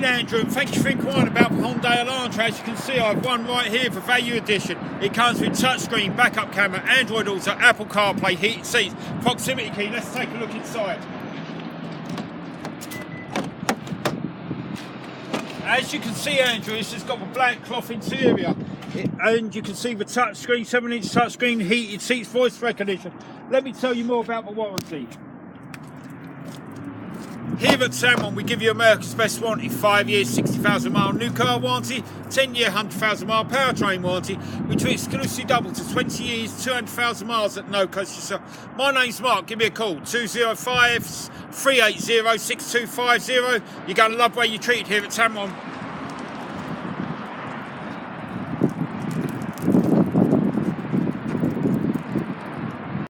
morning, Andrew, and thank you for inquiring about the Hyundai Elantra. As you can see, I've one right here for value edition. It comes with touchscreen, backup camera, Android Auto, Apple CarPlay, heated seats, proximity key. Let's take a look inside. As you can see, Andrew, it's just got the black cloth interior. And you can see the touchscreen, 7-inch touchscreen, heated seats, voice recognition. Let me tell you more about the warranty. Here at Tameron, we give you America's best warranty: 5 years, 60,000 mile new car warranty, 10-year, 100,000 mile powertrain warranty, which we exclusively double to 20 years, 200,000 miles at no cost yourself. My name's Mark. Give me a call, 205 380 6250. You're going to love the way you're treated here at Tameron.